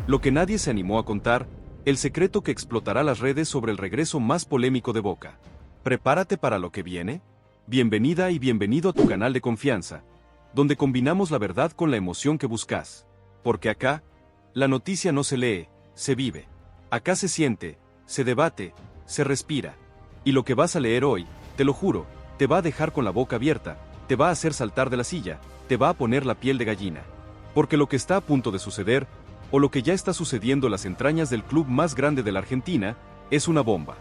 Lo que nadie se animó a contar, el secreto que explotará las redes sobre el regreso más polémico de Boca. ¿Prepárate para lo que viene? Bienvenida y bienvenido a tu canal de confianza, donde combinamos la verdad con la emoción que buscas. Porque acá, la noticia no se lee, se vive. Acá se siente, se debate, se respira. Y lo que vas a leer hoy, te lo juro, te va a dejar con la boca abierta, te va a hacer saltar de la silla, te va a poner la piel de gallina. Porque lo que está a punto de suceder, o lo que ya está sucediendo en las entrañas del club más grande de la Argentina, es una bomba.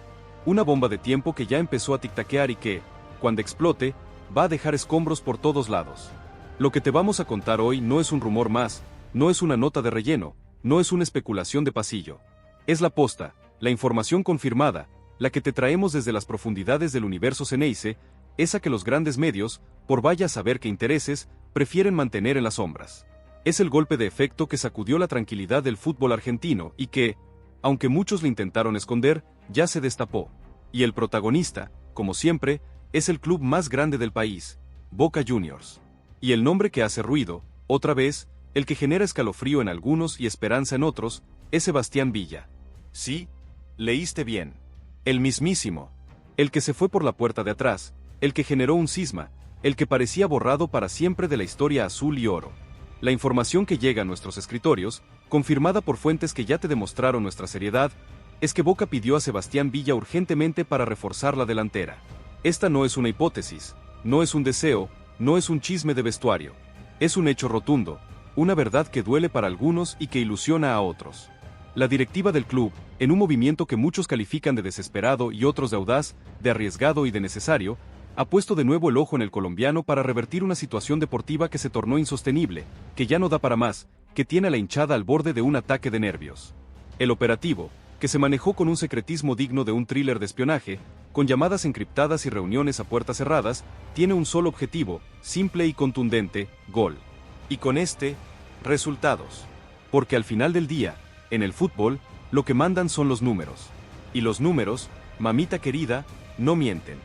Una bomba de tiempo que ya empezó a tic-taquear y que, cuando explote, va a dejar escombros por todos lados. Lo que te vamos a contar hoy no es un rumor más, no es una nota de relleno, no es una especulación de pasillo. Es la posta, la información confirmada, la que te traemos desde las profundidades del universo Ceneice, esa que los grandes medios, por vaya a saber qué intereses, prefieren mantener en las sombras. Es el golpe de efecto que sacudió la tranquilidad del fútbol argentino y que, aunque muchos lo intentaron esconder, ya se destapó. Y el protagonista, como siempre, es el club más grande del país, Boca Juniors. Y el nombre que hace ruido, otra vez, el que genera escalofrío en algunos y esperanza en otros, es Sebastián Villa. Sí, leíste bien. El mismísimo. El que se fue por la puerta de atrás, el que generó un cisma, el que parecía borrado para siempre de la historia azul y oro. La información que llega a nuestros escritorios, confirmada por fuentes que ya te demostraron nuestra seriedad, es que Boca pidió a Sebastián Villa urgentemente para reforzar la delantera. Esta no es una hipótesis, no es un deseo, no es un chisme de vestuario. Es un hecho rotundo, una verdad que duele para algunos y que ilusiona a otros. La directiva del club, en un movimiento que muchos califican de desesperado y otros de audaz, de arriesgado y de necesario, ha puesto de nuevo el ojo en el colombiano para revertir una situación deportiva que se tornó insostenible, que ya no da para más, que tiene a la hinchada al borde de un ataque de nervios. El operativo, que se manejó con un secretismo digno de un thriller de espionaje, con llamadas encriptadas y reuniones a puertas cerradas, tiene un solo objetivo, simple y contundente: gol. Y con este, resultados. Porque al final del día, en el fútbol, lo que mandan son los números. Y los números, mamita querida, no mienten.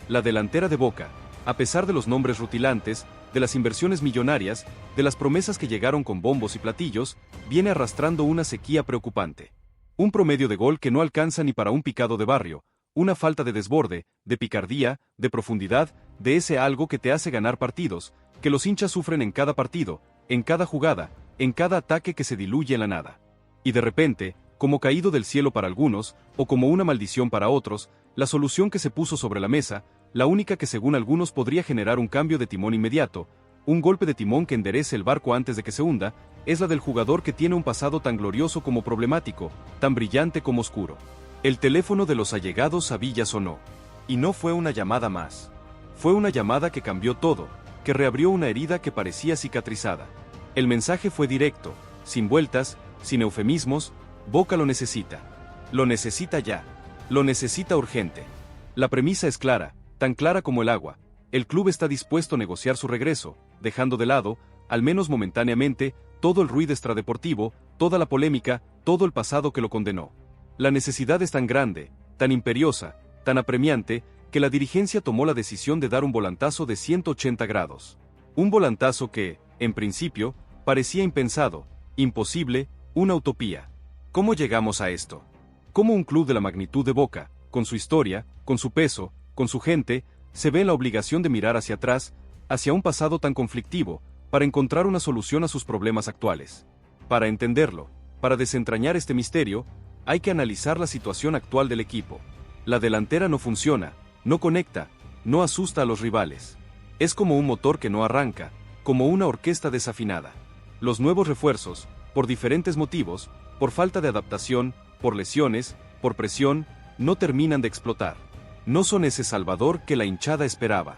La delantera de Boca, a pesar de los nombres rutilantes, de las inversiones millonarias, de las promesas que llegaron con bombos y platillos, viene arrastrando una sequía preocupante. Un promedio de gol que no alcanza ni para un picado de barrio, una falta de desborde, de picardía, de profundidad, de ese algo que te hace ganar partidos, que los hinchas sufren en cada partido, en cada jugada, en cada ataque que se diluye en la nada. Y de repente, como caído del cielo para algunos, o como una maldición para otros, la solución que se puso sobre la mesa, la única que según algunos podría generar un cambio de timón inmediato, un golpe de timón que enderece el barco antes de que se hunda, es la del jugador que tiene un pasado tan glorioso como problemático, tan brillante como oscuro. El teléfono de los allegados a Villa sonó. Y no fue una llamada más. Fue una llamada que cambió todo, que reabrió una herida que parecía cicatrizada. El mensaje fue directo, sin vueltas, sin eufemismos: Boca lo necesita. Lo necesita ya. Lo necesita urgente. La premisa es clara, tan clara como el agua. El club está dispuesto a negociar su regreso, dejando de lado, al menos momentáneamente, todo el ruido extradeportivo, toda la polémica, todo el pasado que lo condenó. La necesidad es tan grande, tan imperiosa, tan apremiante, que la dirigencia tomó la decisión de dar un volantazo de 180 grados. Un volantazo que, en principio, parecía impensado, imposible, una utopía. ¿Cómo llegamos a esto? ¿Cómo un club de la magnitud de Boca, con su historia, con su peso, con su gente, se ve en la obligación de mirar hacia atrás, hacia un pasado tan conflictivo, para encontrar una solución a sus problemas actuales? Para entenderlo, para desentrañar este misterio, hay que analizar la situación actual del equipo. La delantera no funciona, no conecta, no asusta a los rivales. Es como un motor que no arranca, como una orquesta desafinada. Los nuevos refuerzos, por diferentes motivos, por falta de adaptación, por lesiones, por presión, no terminan de explotar. No son ese salvador que la hinchada esperaba.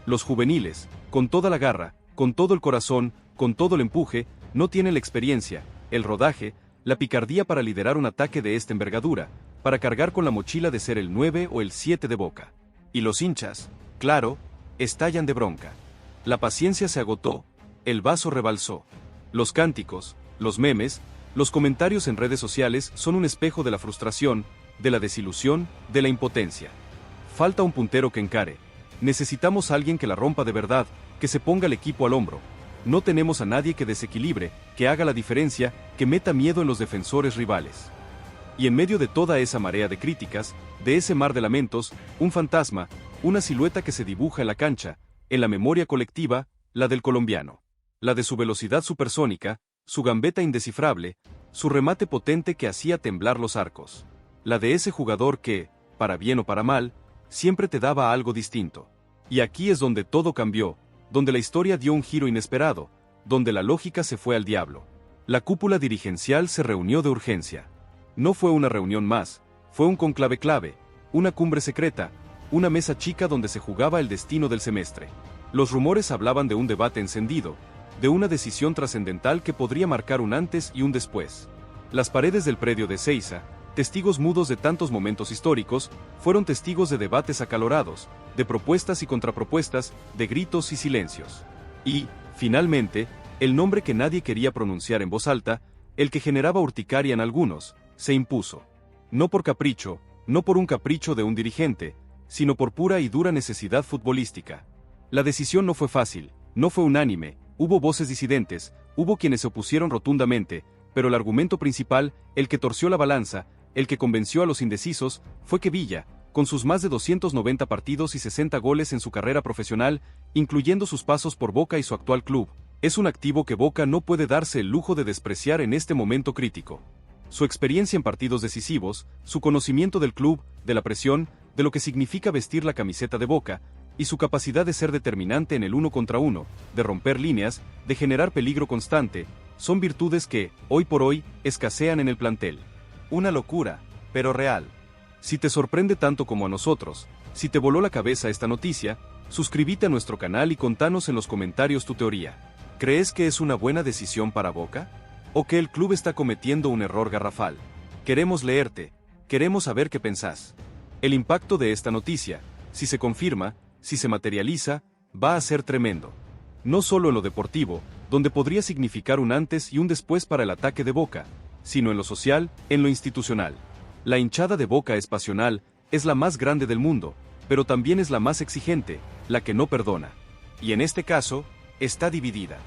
Los juveniles, con toda la garra, con todo el corazón, con todo el empuje, no tienen la experiencia, el rodaje, la picardía para liderar un ataque de esta envergadura, para cargar con la mochila de ser el 9 o el 7 de Boca. Y los hinchas, claro, estallan de bronca. La paciencia se agotó, el vaso rebalsó. Los cánticos, los memes, los comentarios en redes sociales son un espejo de la frustración, de la desilusión, de la impotencia. Falta un puntero que encare. Necesitamos a alguien que la rompa de verdad, que se ponga el equipo al hombro, No tenemos a nadie que desequilibre, que haga la diferencia, que meta miedo en los defensores rivales. Y en medio de toda esa marea de críticas, de ese mar de lamentos, un fantasma, una silueta que se dibuja en la cancha, en la memoria colectiva, la del colombiano. La de su velocidad supersónica, su gambeta indescifrable, su remate potente que hacía temblar los arcos. La de ese jugador que, para bien o para mal, siempre te daba algo distinto. Y aquí es donde todo cambió, donde la historia dio un giro inesperado, donde la lógica se fue al diablo. La cúpula dirigencial se reunió de urgencia. No fue una reunión más, fue un conclave clave, una cumbre secreta, una mesa chica donde se jugaba el destino del semestre. Los rumores hablaban de un debate encendido, de una decisión trascendental que podría marcar un antes y un después. Las paredes del predio de Ezeiza, testigos mudos de tantos momentos históricos, fueron testigos de debates acalorados, de propuestas y contrapropuestas, de gritos y silencios. Y, finalmente, el nombre que nadie quería pronunciar en voz alta, el que generaba urticaria en algunos, se impuso. No por capricho, no por un capricho de un dirigente, sino por pura y dura necesidad futbolística. La decisión no fue fácil, no fue unánime, hubo voces disidentes, hubo quienes se opusieron rotundamente, pero el argumento principal, el que torció la balanza, el que convenció a los indecisos, fue que Villa, con sus más de 290 partidos y 60 goles en su carrera profesional, incluyendo sus pasos por Boca y su actual club, es un activo que Boca no puede darse el lujo de despreciar en este momento crítico. Su experiencia en partidos decisivos, su conocimiento del club, de la presión, de lo que significa vestir la camiseta de Boca, y su capacidad de ser determinante en el uno contra uno, de romper líneas, de generar peligro constante, son virtudes que, hoy por hoy, escasean en el plantel. Una locura, pero real. Si te sorprende tanto como a nosotros, si te voló la cabeza esta noticia, suscríbete a nuestro canal y contanos en los comentarios tu teoría. ¿Crees que es una buena decisión para Boca? ¿O que el club está cometiendo un error garrafal? Queremos leerte, queremos saber qué pensás. El impacto de esta noticia, si se confirma, si se materializa, va a ser tremendo. No solo en lo deportivo, donde podría significar un antes y un después para el ataque de Boca, sino en lo social, en lo institucional. La hinchada de Boca es pasional, es la más grande del mundo, pero también es la más exigente, la que no perdona. Y en este caso, está dividida.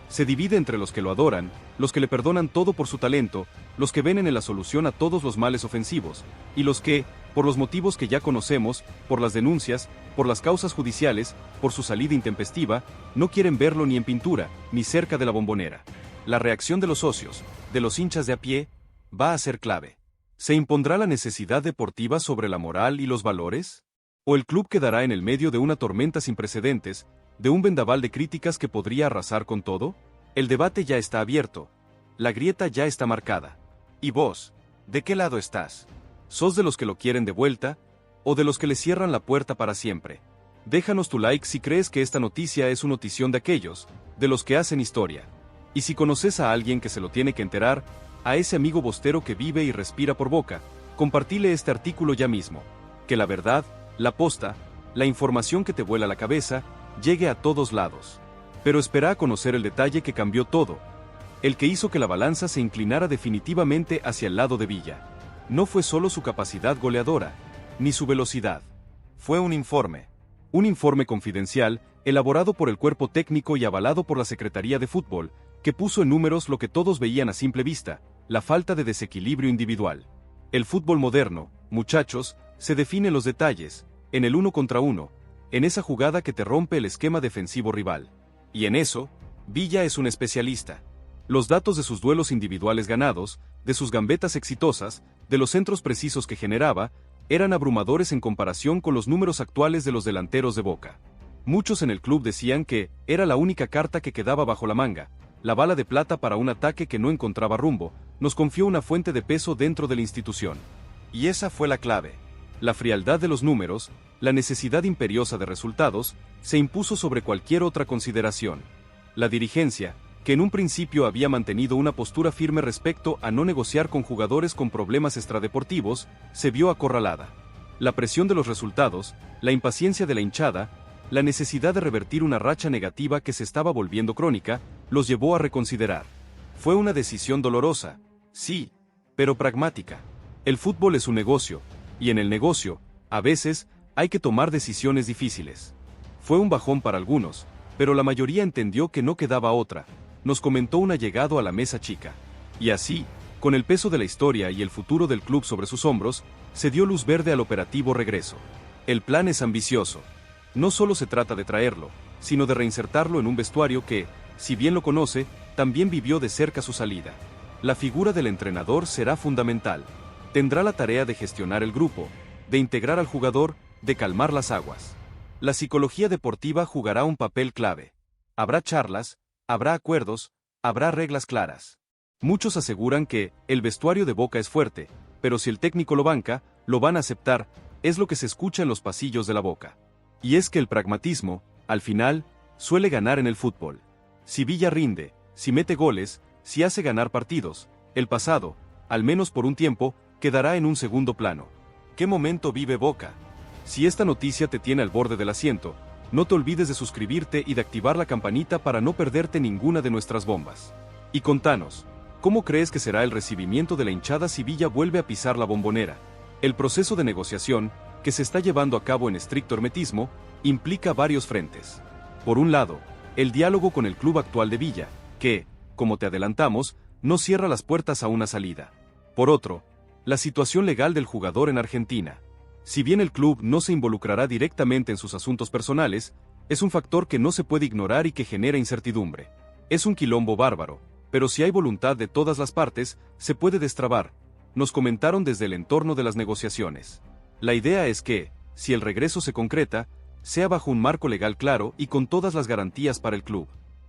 Se divide entre los que lo adoran, los que le perdonan todo por su talento, los que ven en él la solución a todos los males ofensivos, y los que, por los motivos que ya conocemos, por las denuncias, por las causas judiciales, por su salida intempestiva, no quieren verlo ni en pintura, ni cerca de la Bombonera. La reacción de los socios, de los hinchas de a pie, va a ser clave. ¿Se impondrá la necesidad deportiva sobre la moral y los valores? ¿O el club quedará en el medio de una tormenta sin precedentes, de un vendaval de críticas que podría arrasar con todo? El debate ya está abierto. La grieta ya está marcada. ¿Y vos? ¿De qué lado estás? ¿Sos de los que lo quieren de vuelta? ¿O de los que le cierran la puerta para siempre? Déjanos tu like si crees que esta noticia es una notición de aquellos, de los que hacen historia. Y si conoces a alguien que se lo tiene que enterar, a ese amigo bostero que vive y respira por Boca, compartile este artículo ya mismo. Que la verdad, la posta, la información que te vuela la cabeza, llegue a todos lados. Pero espera a conocer el detalle que cambió todo, el que hizo que la balanza se inclinara definitivamente hacia el lado de Villa. No fue solo su capacidad goleadora, ni su velocidad. Fue un informe confidencial, elaborado por el cuerpo técnico y avalado por la Secretaría de Fútbol, que puso en números lo que todos veían a simple vista, la falta de desequilibrio individual. El fútbol moderno, muchachos, se define en los detalles, en el uno contra uno, en esa jugada que te rompe el esquema defensivo rival. Y en eso, Villa es un especialista. Los datos de sus duelos individuales ganados, de sus gambetas exitosas, de los centros precisos que generaba, eran abrumadores en comparación con los números actuales de los delanteros de Boca. Muchos en el club decían que era la única carta que quedaba bajo la manga, la bala de plata para un ataque que no encontraba rumbo, nos confió una fuente de peso dentro de la institución. Y esa fue la clave. La frialdad de los números, la necesidad imperiosa de resultados, se impuso sobre cualquier otra consideración. La dirigencia, que en un principio había mantenido una postura firme respecto a no negociar con jugadores con problemas extradeportivos, se vio acorralada. La presión de los resultados, la impaciencia de la hinchada, la necesidad de revertir una racha negativa que se estaba volviendo crónica, los llevó a reconsiderar. Fue una decisión dolorosa, sí, pero pragmática. El fútbol es un negocio, y en el negocio, a veces, hay que tomar decisiones difíciles. Fue un bajón para algunos, pero la mayoría entendió que no quedaba otra, nos comentó un allegado a la mesa chica. Y así, con el peso de la historia y el futuro del club sobre sus hombros, se dio luz verde al operativo regreso. El plan es ambicioso. No solo se trata de traerlo, sino de reinsertarlo en un vestuario que, si bien lo conoce, también vivió de cerca su salida. La figura del entrenador será fundamental. Tendrá la tarea de gestionar el grupo, de integrar al jugador, de calmar las aguas. La psicología deportiva jugará un papel clave. Habrá charlas, habrá acuerdos, habrá reglas claras. Muchos aseguran que el vestuario de Boca es fuerte, pero si el técnico lo banca, lo van a aceptar, es lo que se escucha en los pasillos de la Boca. Y es que el pragmatismo, al final, suele ganar en el fútbol. Si Villa rinde, si mete goles, si hace ganar partidos, el pasado, al menos por un tiempo, quedará en un segundo plano. ¿Qué momento vive Boca? Si esta noticia te tiene al borde del asiento, no te olvides de suscribirte y de activar la campanita para no perderte ninguna de nuestras bombas. Y contanos, ¿cómo crees que será el recibimiento de la hinchada si Villa vuelve a pisar la Bombonera? El proceso de negociación, que se está llevando a cabo en estricto hermetismo, implica varios frentes. Por un lado, el diálogo con el club actual de Villa, que, como te adelantamos, no cierra las puertas a una salida. Por otro, la situación legal del jugador en Argentina. Si bien el club no se involucrará directamente en sus asuntos personales, es un factor que no se puede ignorar y que genera incertidumbre. Es un quilombo bárbaro, pero si hay voluntad de todas las partes, se puede destrabar, nos comentaron desde el entorno de las negociaciones. La idea es que, si el regreso se concreta, sea bajo un marco legal claro y con todas las garantías para el club.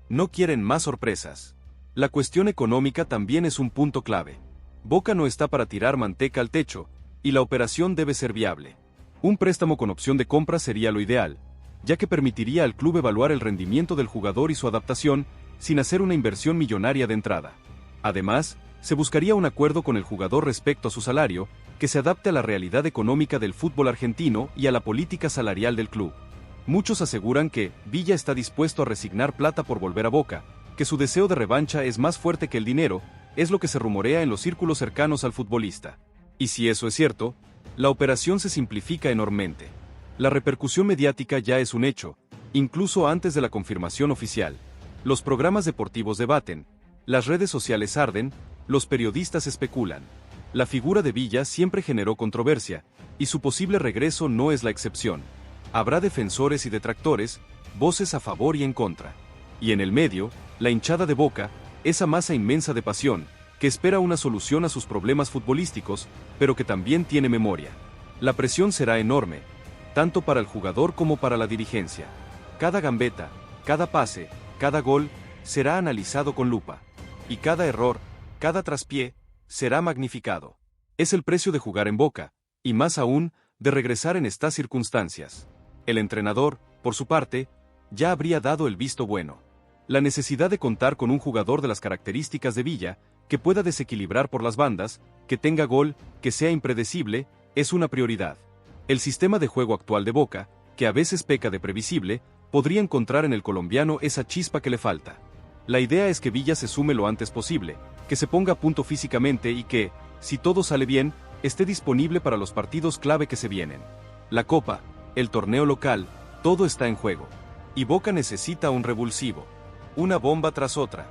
No quieren más sorpresas. La cuestión económica también es un punto clave. Boca no está para tirar manteca al techo, y la operación debe ser viable. Un préstamo con opción de compra sería lo ideal, ya que permitiría al club evaluar el rendimiento del jugador y su adaptación, sin hacer una inversión millonaria de entrada. Además, se buscaría un acuerdo con el jugador respecto a su salario, que se adapte a la realidad económica del fútbol argentino y a la política salarial del club. Muchos aseguran que Villa está dispuesto a resignar plata por volver a Boca, que su deseo de revancha es más fuerte que el dinero, es lo que se rumorea en los círculos cercanos al futbolista. Y si eso es cierto, la operación se simplifica enormemente. La repercusión mediática ya es un hecho, incluso antes de la confirmación oficial. Los programas deportivos debaten, las redes sociales arden, los periodistas especulan. La figura de Villa siempre generó controversia, y su posible regreso no es la excepción. Habrá defensores y detractores, voces a favor y en contra. Y en el medio, la hinchada de Boca, esa masa inmensa de pasión, que espera una solución a sus problemas futbolísticos, pero que también tiene memoria. La presión será enorme, tanto para el jugador como para la dirigencia. Cada gambeta, cada pase, cada gol, será analizado con lupa. Y cada error, cada traspié, será magnificado. Es el precio de jugar en Boca, y más aún, de regresar en estas circunstancias. El entrenador, por su parte, ya habría dado el visto bueno. La necesidad de contar con un jugador de las características de Villa, que pueda desequilibrar por las bandas, que tenga gol, que sea impredecible, es una prioridad. El sistema de juego actual de Boca, que a veces peca de previsible, podría encontrar en el colombiano esa chispa que le falta. La idea es que Villa se sume lo antes posible, que se ponga a punto físicamente y que, si todo sale bien, esté disponible para los partidos clave que se vienen. La Copa, el torneo local, todo está en juego. Y Boca necesita un revulsivo. Una bomba tras otra.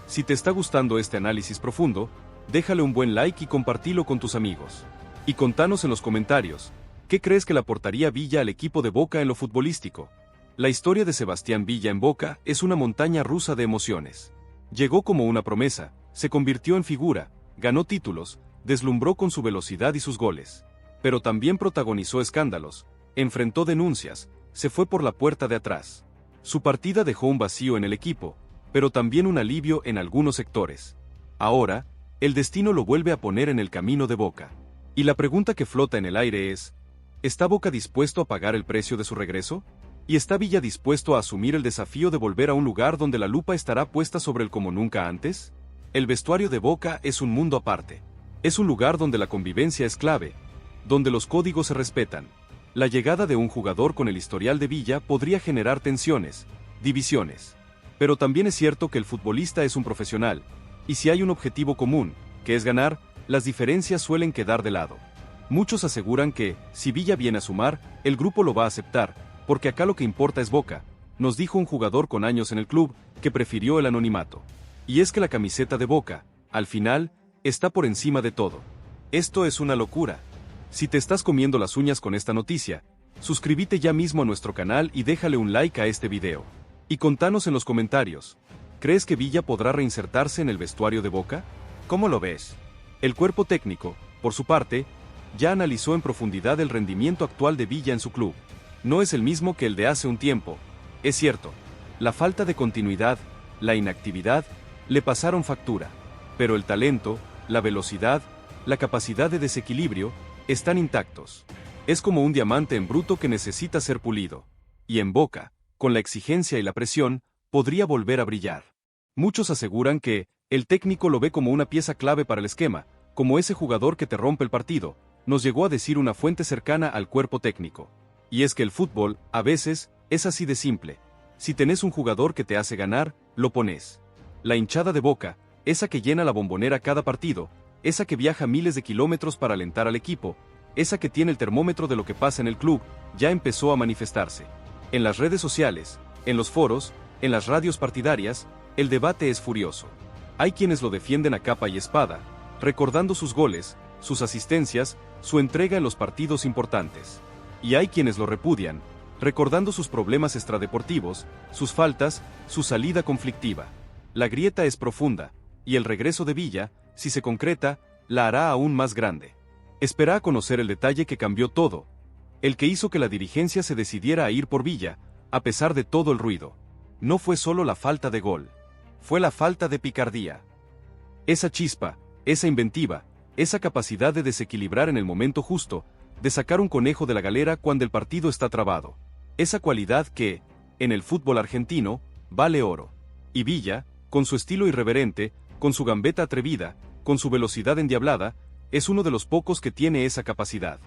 Si te está gustando este análisis profundo, déjale un buen like y compartilo con tus amigos. Y contanos en los comentarios, ¿qué crees que le aportaría Villa al equipo de Boca en lo futbolístico? La historia de Sebastián Villa en Boca es una montaña rusa de emociones. Llegó como una promesa, se convirtió en figura, ganó títulos, deslumbró con su velocidad y sus goles. Pero también protagonizó escándalos, enfrentó denuncias, se fue por la puerta de atrás. Su partida dejó un vacío en el equipo, pero también un alivio en algunos sectores. Ahora, el destino lo vuelve a poner en el camino de Boca. Y la pregunta que flota en el aire es, ¿está Boca dispuesto a pagar el precio de su regreso? ¿Y está Villa dispuesto a asumir el desafío de volver a un lugar donde la lupa estará puesta sobre él como nunca antes? El vestuario de Boca es un mundo aparte. Es un lugar donde la convivencia es clave, donde los códigos se respetan. La llegada de un jugador con el historial de Villa podría generar tensiones, divisiones. Pero también es cierto que el futbolista es un profesional, y si hay un objetivo común, que es ganar, las diferencias suelen quedar de lado. Muchos aseguran que, si Villa viene a sumar, el grupo lo va a aceptar, porque acá lo que importa es Boca, nos dijo un jugador con años en el club que prefirió el anonimato. Y es que la camiseta de Boca, al final, está por encima de todo. Esto es una locura. Si te estás comiendo las uñas con esta noticia, suscríbete ya mismo a nuestro canal y déjale un like a este video. Y contanos en los comentarios, ¿crees que Villa podrá reinsertarse en el vestuario de Boca? ¿Cómo lo ves? El cuerpo técnico, por su parte, ya analizó en profundidad el rendimiento actual de Villa en su club. No es el mismo que el de hace un tiempo. Es cierto, la falta de continuidad, la inactividad, le pasaron factura. Pero el talento, la velocidad, la capacidad de desequilibrio, están intactos. Es como un diamante en bruto que necesita ser pulido. Y en Boca, con la exigencia y la presión, podría volver a brillar. Muchos aseguran que el técnico lo ve como una pieza clave para el esquema, como ese jugador que te rompe el partido, nos llegó a decir una fuente cercana al cuerpo técnico. Y es que el fútbol, a veces, es así de simple. Si tenés un jugador que te hace ganar, lo pones. La hinchada de Boca, esa que llena la Bombonera cada partido, esa que viaja miles de kilómetros para alentar al equipo, esa que tiene el termómetro de lo que pasa en el club, ya empezó a manifestarse. En las redes sociales, en los foros, en las radios partidarias, el debate es furioso. Hay quienes lo defienden a capa y espada, recordando sus goles, sus asistencias, su entrega en los partidos importantes. Y hay quienes lo repudian, recordando sus problemas extradeportivos, sus faltas, su salida conflictiva. La grieta es profunda, y el regreso de Villa, si se concreta, la hará aún más grande. Espera a conocer el detalle que cambió todo, el que hizo que la dirigencia se decidiera a ir por Villa, a pesar de todo el ruido. No fue solo la falta de gol, fue la falta de picardía. Esa chispa, esa inventiva, esa capacidad de desequilibrar en el momento justo, de sacar un conejo de la galera cuando el partido está trabado. Esa cualidad que, en el fútbol argentino, vale oro. Y Villa, con su estilo irreverente, con su gambeta atrevida, con su velocidad endiablada, es uno de los pocos que tiene esa capacidad.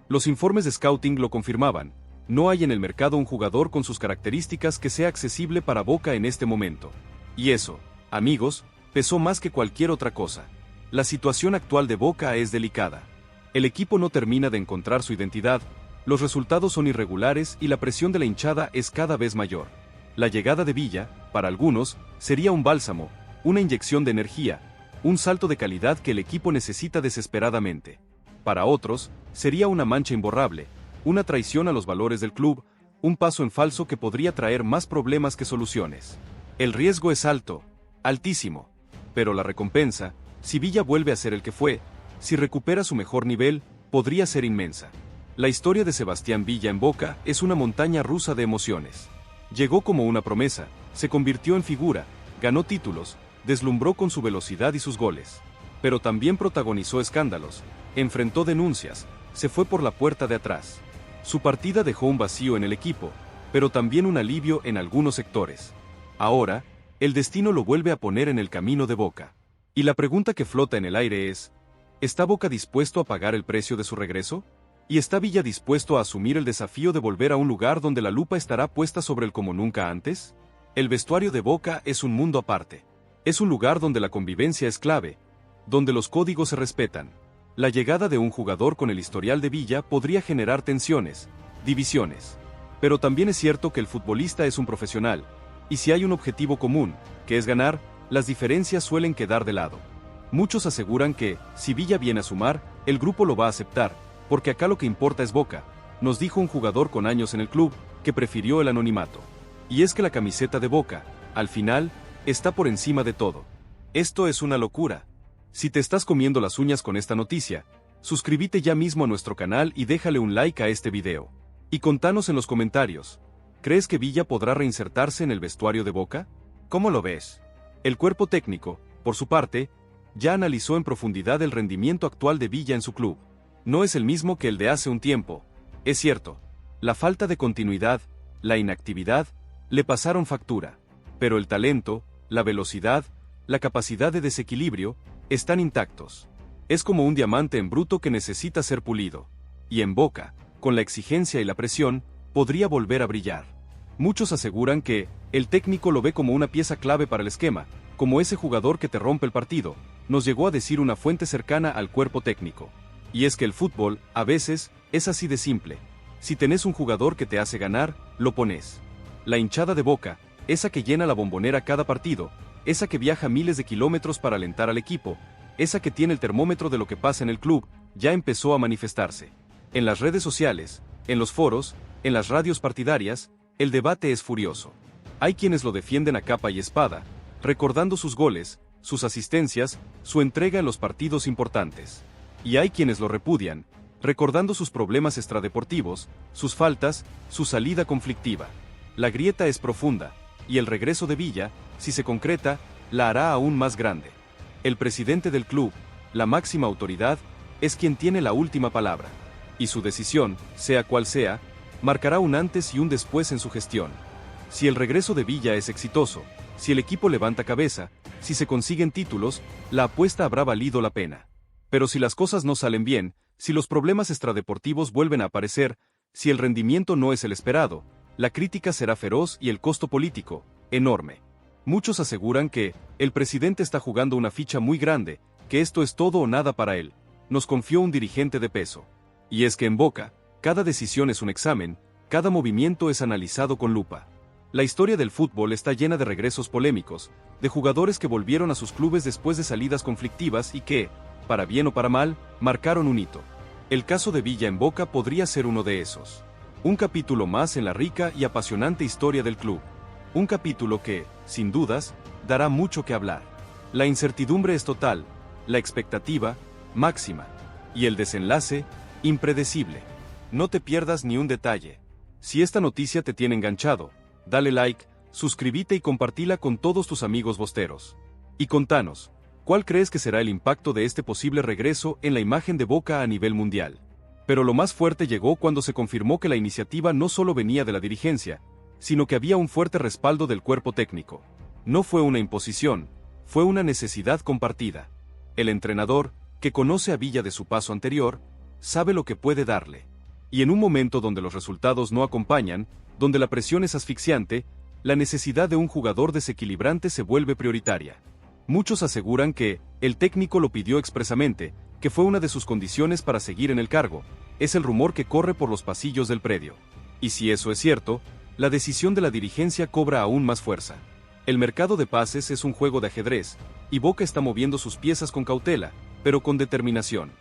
Los informes de scouting lo confirmaban, no hay en el mercado un jugador con sus características que sea accesible para Boca en este momento. Y eso, amigos, pesó más que cualquier otra cosa. La situación actual de Boca es delicada. El equipo no termina de encontrar su identidad, los resultados son irregulares y la presión de la hinchada es cada vez mayor. La llegada de Villa, para algunos, sería un bálsamo, una inyección de energía, un salto de calidad que el equipo necesita desesperadamente. Para otros, sería una mancha imborrable, una traición a los valores del club, un paso en falso que podría traer más problemas que soluciones. El riesgo es alto, altísimo, pero la recompensa, si Villa vuelve a ser el que fue, si recupera su mejor nivel, podría ser inmensa. La historia de Sebastián Villa en Boca es una montaña rusa de emociones. Llegó como una promesa, se convirtió en figura, ganó títulos, deslumbró con su velocidad y sus goles. Pero también protagonizó escándalos, enfrentó denuncias, se fue por la puerta de atrás. Su partida dejó un vacío en el equipo, pero también un alivio en algunos sectores. Ahora, el destino lo vuelve a poner en el camino de Boca. Y la pregunta que flota en el aire es, ¿está Boca dispuesto a pagar el precio de su regreso? ¿Y está Villa dispuesto a asumir el desafío de volver a un lugar donde la lupa estará puesta sobre él como nunca antes? El vestuario de Boca es un mundo aparte. Es un lugar donde la convivencia es clave, donde los códigos se respetan. La llegada de un jugador con el historial de Villa podría generar tensiones, divisiones. Pero también es cierto que el futbolista es un profesional, y si hay un objetivo común, que es ganar, las diferencias suelen quedar de lado. Muchos aseguran que, si Villa viene a sumar, el grupo lo va a aceptar, porque acá lo que importa es Boca, nos dijo un jugador con años en el club, que prefirió el anonimato. Y es que la camiseta de Boca, al final, está por encima de todo. Esto es una locura. Si te estás comiendo las uñas con esta noticia, suscríbete ya mismo a nuestro canal y déjale un like a este video. Y contanos en los comentarios, ¿crees que Villa podrá reinsertarse en el vestuario de Boca? ¿Cómo lo ves? El cuerpo técnico, por su parte, ya analizó en profundidad el rendimiento actual de Villa en su club. No es el mismo que el de hace un tiempo. Es cierto, la falta de continuidad, la inactividad, le pasaron factura. Pero el talento, la velocidad, la capacidad de desequilibrio, están intactos. Es como un diamante en bruto que necesita ser pulido. Y en Boca, con la exigencia y la presión, podría volver a brillar. Muchos aseguran que el técnico lo ve como una pieza clave para el esquema, como ese jugador que te rompe el partido, nos llegó a decir una fuente cercana al cuerpo técnico. Y es que el fútbol, a veces, es así de simple. Si tenés un jugador que te hace ganar, lo pones. La hinchada de Boca, esa que llena la Bombonera cada partido, esa que viaja miles de kilómetros para alentar al equipo, esa que tiene el termómetro de lo que pasa en el club, ya empezó a manifestarse. En las redes sociales, en los foros, en las radios partidarias, el debate es furioso. Hay quienes lo defienden a capa y espada, recordando sus goles, sus asistencias, su entrega en los partidos importantes. Y hay quienes lo repudian, recordando sus problemas extradeportivos, sus faltas, su salida conflictiva. La grieta es profunda, y el regreso de Villa, si se concreta, la hará aún más grande. El presidente del club, la máxima autoridad, es quien tiene la última palabra. Y su decisión, sea cual sea, marcará un antes y un después en su gestión. Si el regreso de Villa es exitoso, si el equipo levanta cabeza, si se consiguen títulos, la apuesta habrá valido la pena. Pero si las cosas no salen bien, si los problemas extradeportivos vuelven a aparecer, si el rendimiento no es el esperado, la crítica será feroz y el costo político, enorme. Muchos aseguran que el presidente está jugando una ficha muy grande, que esto es todo o nada para él, nos confió un dirigente de peso. Y es que en Boca, cada decisión es un examen, cada movimiento es analizado con lupa. La historia del fútbol está llena de regresos polémicos, de jugadores que volvieron a sus clubes después de salidas conflictivas y que, para bien o para mal, marcaron un hito. El caso de Villa en Boca podría ser uno de esos. Un capítulo más en la rica y apasionante historia del club. Un capítulo que, sin dudas, dará mucho que hablar. La incertidumbre es total, la expectativa, máxima. Y el desenlace, impredecible. No te pierdas ni un detalle. Si esta noticia te tiene enganchado, dale like, suscríbete y compartila con todos tus amigos bosteros. Y contanos, ¿cuál crees que será el impacto de este posible regreso en la imagen de Boca a nivel mundial? Pero lo más fuerte llegó cuando se confirmó que la iniciativa no solo venía de la dirigencia, sino que había un fuerte respaldo del cuerpo técnico. No fue una imposición, fue una necesidad compartida. El entrenador, que conoce a Villa de su paso anterior, sabe lo que puede darle. Y en un momento donde los resultados no acompañan, donde la presión es asfixiante, la necesidad de un jugador desequilibrante se vuelve prioritaria. Muchos aseguran que el técnico lo pidió expresamente, que fue una de sus condiciones para seguir en el cargo. Es el rumor que corre por los pasillos del predio. Y si eso es cierto, la decisión de la dirigencia cobra aún más fuerza. El mercado de pases es un juego de ajedrez, y Boca está moviendo sus piezas con cautela, pero con determinación.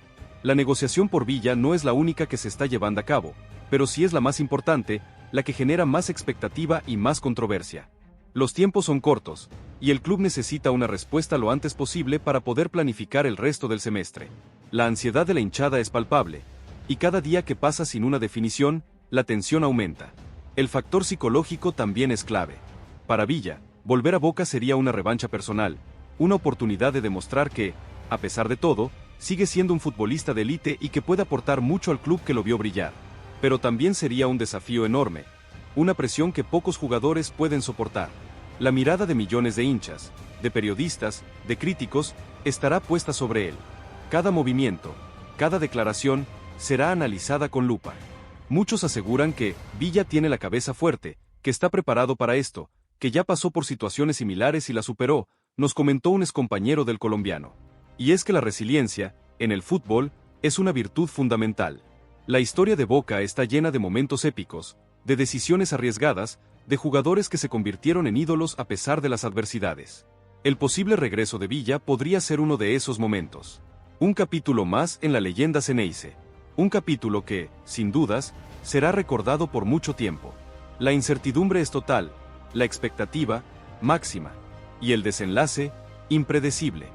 La negociación por Villa no es la única que se está llevando a cabo, pero sí es la más importante, la que genera más expectativa y más controversia. Los tiempos son cortos, y el club necesita una respuesta lo antes posible para poder planificar el resto del semestre. La ansiedad de la hinchada es palpable, y cada día que pasa sin una definición, la tensión aumenta. El factor psicológico también es clave. Para Villa, volver a Boca sería una revancha personal, una oportunidad de demostrar que, a pesar de todo, sigue siendo un futbolista de élite y que puede aportar mucho al club que lo vio brillar. Pero también sería un desafío enorme, una presión que pocos jugadores pueden soportar. La mirada de millones de hinchas, de periodistas, de críticos, estará puesta sobre él. Cada movimiento, cada declaración, será analizada con lupa. Muchos aseguran que Villa tiene la cabeza fuerte, que está preparado para esto, que ya pasó por situaciones similares y la superó, nos comentó un excompañero del colombiano. Y es que la resiliencia, en el fútbol, es una virtud fundamental. La historia de Boca está llena de momentos épicos, de decisiones arriesgadas, de jugadores que se convirtieron en ídolos a pesar de las adversidades. El posible regreso de Villa podría ser uno de esos momentos. Un capítulo más en la leyenda Ceneice. Un capítulo que, sin dudas, será recordado por mucho tiempo. La incertidumbre es total, la expectativa, máxima, y el desenlace, impredecible.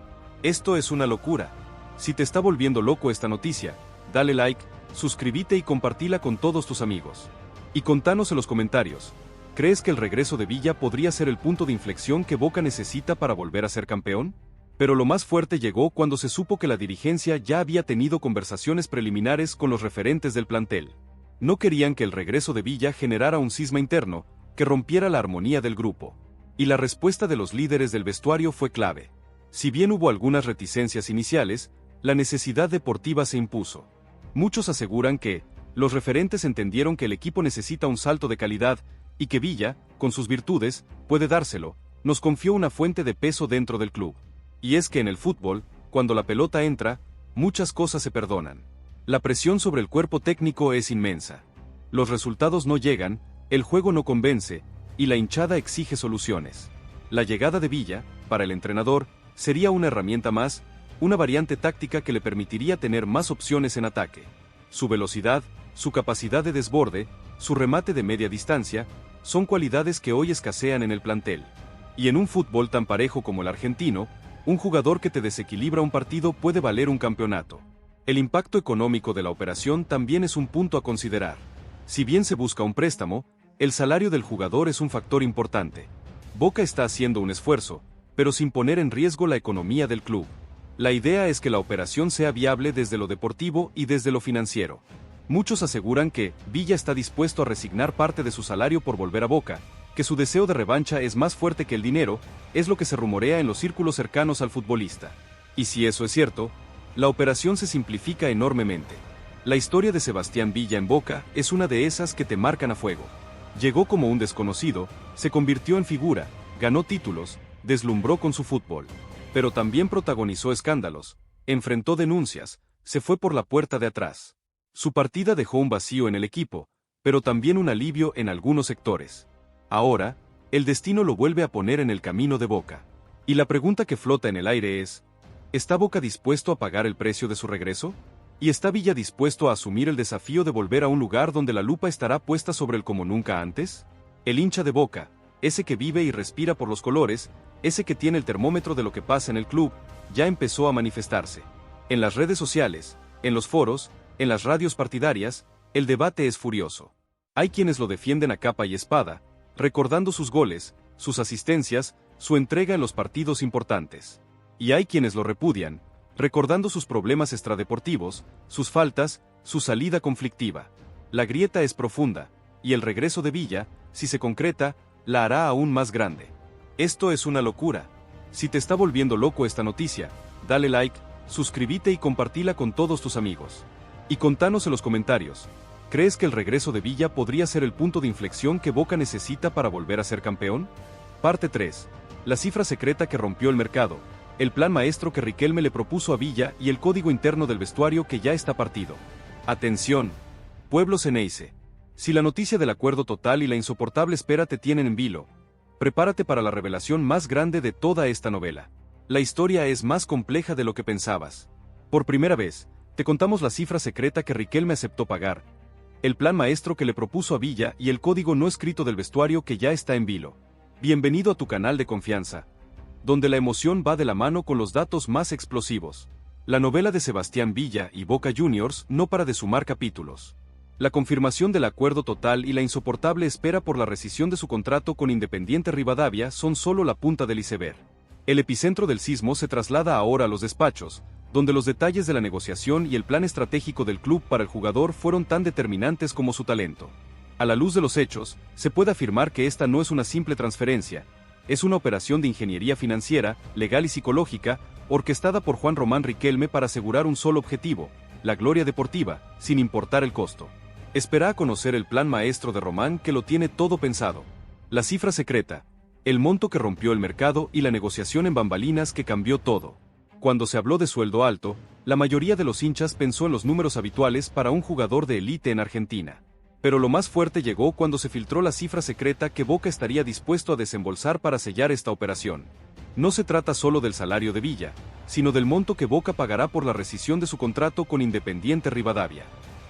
Esto es una locura. Si te está volviendo loco esta noticia, dale like, suscríbete y compartila con todos tus amigos. Y contanos en los comentarios, ¿crees que el regreso de Villa podría ser el punto de inflexión que Boca necesita para volver a ser campeón? Pero lo más fuerte llegó cuando se supo que la dirigencia ya había tenido conversaciones preliminares con los referentes del plantel. No querían que el regreso de Villa generara un cisma interno, que rompiera la armonía del grupo. Y la respuesta de los líderes del vestuario fue clave. Si bien hubo algunas reticencias iniciales, la necesidad deportiva se impuso. Muchos aseguran que los referentes entendieron que el equipo necesita un salto de calidad y que Villa, con sus virtudes, puede dárselo, nos confió una fuente de peso dentro del club. Y es que en el fútbol, cuando la pelota entra, muchas cosas se perdonan. La presión sobre el cuerpo técnico es inmensa. Los resultados no llegan, el juego no convence, y la hinchada exige soluciones. La llegada de Villa, para el entrenador, sería una herramienta más, una variante táctica que le permitiría tener más opciones en ataque. Su velocidad, su capacidad de desborde, su remate de media distancia, son cualidades que hoy escasean en el plantel. Y en un fútbol tan parejo como el argentino, un jugador que te desequilibra un partido puede valer un campeonato. El impacto económico de la operación también es un punto a considerar. Si bien se busca un préstamo, el salario del jugador es un factor importante. Boca está haciendo un esfuerzo, pero sin poner en riesgo la economía del club. La idea es que la operación sea viable desde lo deportivo y desde lo financiero. Muchos aseguran que Villa está dispuesto a resignar parte de su salario por volver a Boca, que su deseo de revancha es más fuerte que el dinero, es lo que se rumorea en los círculos cercanos al futbolista. Y si eso es cierto, la operación se simplifica enormemente. La historia de Sebastián Villa en Boca es una de esas que te marcan a fuego. Llegó como un desconocido, se convirtió en figura, ganó títulos, deslumbró con su fútbol. Pero también protagonizó escándalos, enfrentó denuncias, se fue por la puerta de atrás. Su partida dejó un vacío en el equipo, pero también un alivio en algunos sectores. Ahora, el destino lo vuelve a poner en el camino de Boca. Y la pregunta que flota en el aire es, ¿está Boca dispuesto a pagar el precio de su regreso? ¿Y está Villa dispuesto a asumir el desafío de volver a un lugar donde la lupa estará puesta sobre él como nunca antes? El hincha de Boca, ese que vive y respira por los colores, ese que tiene el termómetro de lo que pasa en el club, ya empezó a manifestarse. En las redes sociales, en los foros, en las radios partidarias, el debate es furioso. Hay quienes lo defienden a capa y espada, recordando sus goles, sus asistencias, su entrega en los partidos importantes. Y hay quienes lo repudian, recordando sus problemas extradeportivos, sus faltas, su salida conflictiva. La grieta es profunda, y el regreso de Villa, si se concreta, la hará aún más grande. Esto es una locura. Si te está volviendo loco esta noticia, dale like, suscríbete y compartila con todos tus amigos. Y contanos en los comentarios, ¿crees que el regreso de Villa podría ser el punto de inflexión que Boca necesita para volver a ser campeón? Parte 3. La cifra secreta que rompió el mercado, el plan maestro que Riquelme le propuso a Villa y el código interno del vestuario que ya está partido. Atención, pueblo Ceneice. Si la noticia del acuerdo total y la insoportable espera te tienen en vilo, prepárate para la revelación más grande de toda esta novela. La historia es más compleja de lo que pensabas. Por primera vez, te contamos la cifra secreta que Riquelme aceptó pagar, el plan maestro que le propuso a Villa y el código no escrito del vestuario que ya está en vilo. Bienvenido a tu canal de confianza, donde la emoción va de la mano con los datos más explosivos. La novela de Sebastián Villa y Boca Juniors no para de sumar capítulos. La confirmación del acuerdo total y la insoportable espera por la rescisión de su contrato con Independiente Rivadavia son solo la punta del iceberg. El epicentro del sismo se traslada ahora a los despachos, donde los detalles de la negociación y el plan estratégico del club para el jugador fueron tan determinantes como su talento. A la luz de los hechos, se puede afirmar que esta no es una simple transferencia, es una operación de ingeniería financiera, legal y psicológica, orquestada por Juan Román Riquelme para asegurar un solo objetivo, la gloria deportiva, sin importar el costo. Espera a conocer el plan maestro de Román que lo tiene todo pensado. La cifra secreta, el monto que rompió el mercado y la negociación en bambalinas que cambió todo. Cuando se habló de sueldo alto, la mayoría de los hinchas pensó en los números habituales para un jugador de élite en Argentina. Pero lo más fuerte llegó cuando se filtró la cifra secreta que Boca estaría dispuesto a desembolsar para sellar esta operación. No se trata solo del salario de Villa, sino del monto que Boca pagará por la rescisión de su contrato con Independiente Rivadavia.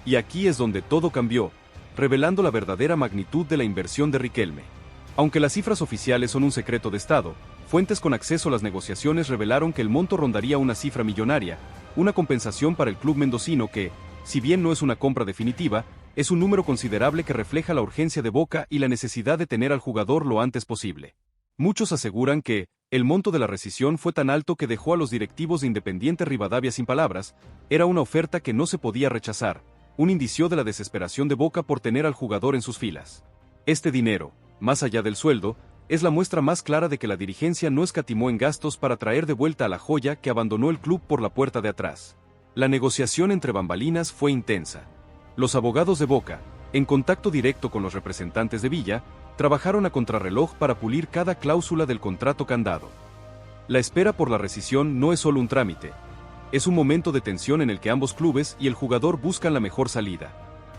Y aquí es donde todo cambió, revelando la verdadera magnitud de la inversión de Riquelme. Aunque las cifras oficiales son un secreto de Estado, fuentes con acceso a las negociaciones revelaron que el monto rondaría una cifra millonaria, una compensación para el club mendocino que, si bien no es una compra definitiva, es un número considerable que refleja la urgencia de Boca y la necesidad de tener al jugador lo antes posible. Muchos aseguran que el monto de la rescisión fue tan alto que dejó a los directivos de Independiente Rivadavia sin palabras, era una oferta que no se podía rechazar, un indicio de la desesperación de Boca por tener al jugador en sus filas. Este dinero, más allá del sueldo, es la muestra más clara de que la dirigencia no escatimó en gastos para traer de vuelta a la joya que abandonó el club por la puerta de atrás. La negociación entre bambalinas fue intensa. Los abogados de Boca, en contacto directo con los representantes de Villa, trabajaron a contrarreloj para pulir cada cláusula del contrato candado. La espera por la rescisión no es solo un trámite, es un momento de tensión en el que ambos clubes y el jugador buscan la mejor salida.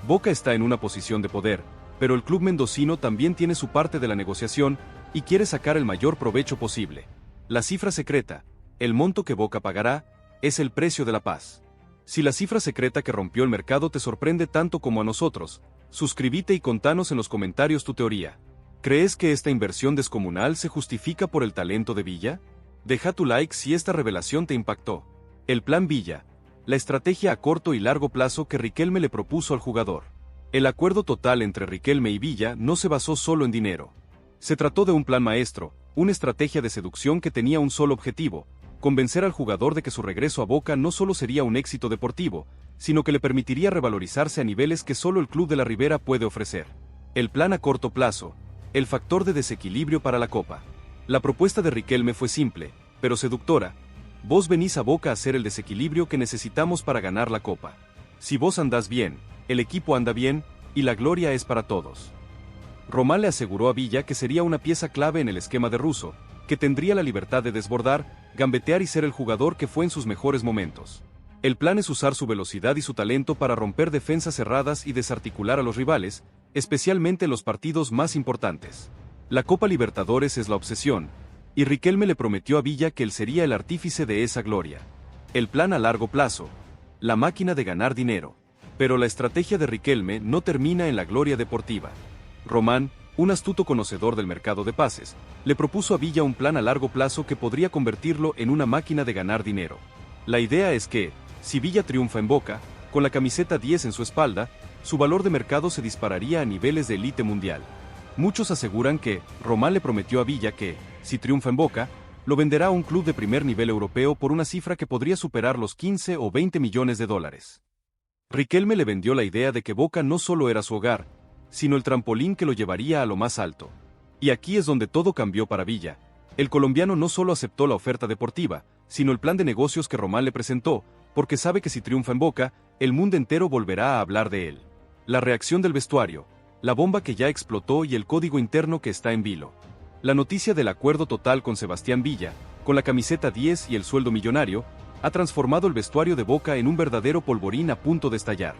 Boca está en una posición de poder, pero el club mendocino también tiene su parte de la negociación y quiere sacar el mayor provecho posible. La cifra secreta, el monto que Boca pagará, es el precio de la paz. Si la cifra secreta que rompió el mercado te sorprende tanto como a nosotros, suscríbete y contanos en los comentarios tu teoría. ¿Crees que esta inversión descomunal se justifica por el talento de Villa? Deja tu like si esta revelación te impactó. El plan Villa, la estrategia a corto y largo plazo que Riquelme le propuso al jugador. El acuerdo total entre Riquelme y Villa no se basó solo en dinero. Se trató de un plan maestro, una estrategia de seducción que tenía un solo objetivo: convencer al jugador de que su regreso a Boca no solo sería un éxito deportivo, sino que le permitiría revalorizarse a niveles que solo el club de la Ribera puede ofrecer. El plan a corto plazo, el factor de desequilibrio para la Copa. La propuesta de Riquelme fue simple, pero seductora. Vos venís a Boca a hacer el desequilibrio que necesitamos para ganar la Copa. Si vos andás bien, el equipo anda bien, y la gloria es para todos. Román le aseguró a Villa que sería una pieza clave en el esquema de Russo, que tendría la libertad de desbordar, gambetear y ser el jugador que fue en sus mejores momentos. El plan es usar su velocidad y su talento para romper defensas cerradas y desarticular a los rivales, especialmente en los partidos más importantes. La Copa Libertadores es la obsesión, y Riquelme le prometió a Villa que él sería el artífice de esa gloria. El plan a largo plazo, la máquina de ganar dinero. Pero la estrategia de Riquelme no termina en la gloria deportiva. Román, un astuto conocedor del mercado de pases, le propuso a Villa un plan a largo plazo que podría convertirlo en una máquina de ganar dinero. La idea es que, si Villa triunfa en Boca, con la camiseta 10 en su espalda, su valor de mercado se dispararía a niveles de élite mundial. Muchos aseguran que Román le prometió a Villa que, si triunfa en Boca, lo venderá a un club de primer nivel europeo por una cifra que podría superar los 15 o 20 millones de dólares. Riquelme le vendió la idea de que Boca no solo era su hogar, sino el trampolín que lo llevaría a lo más alto. Y aquí es donde todo cambió para Villa. El colombiano no solo aceptó la oferta deportiva, sino el plan de negocios que Román le presentó, porque sabe que si triunfa en Boca, el mundo entero volverá a hablar de él. La reacción del vestuario, la bomba que ya explotó y el código interno que está en vilo. La noticia del acuerdo total con Sebastián Villa, con la camiseta 10 y el sueldo millonario, ha transformado el vestuario de Boca en un verdadero polvorín a punto de estallar.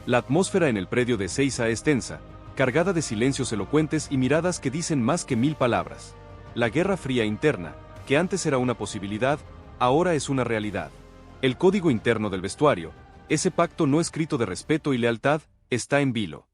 La atmósfera en el predio de Ezeiza es tensa, cargada de silencios elocuentes y miradas que dicen más que 1000 palabras. La guerra fría interna, que antes era una posibilidad, ahora es una realidad. El código interno del vestuario, ese pacto no escrito de respeto y lealtad, está en vilo.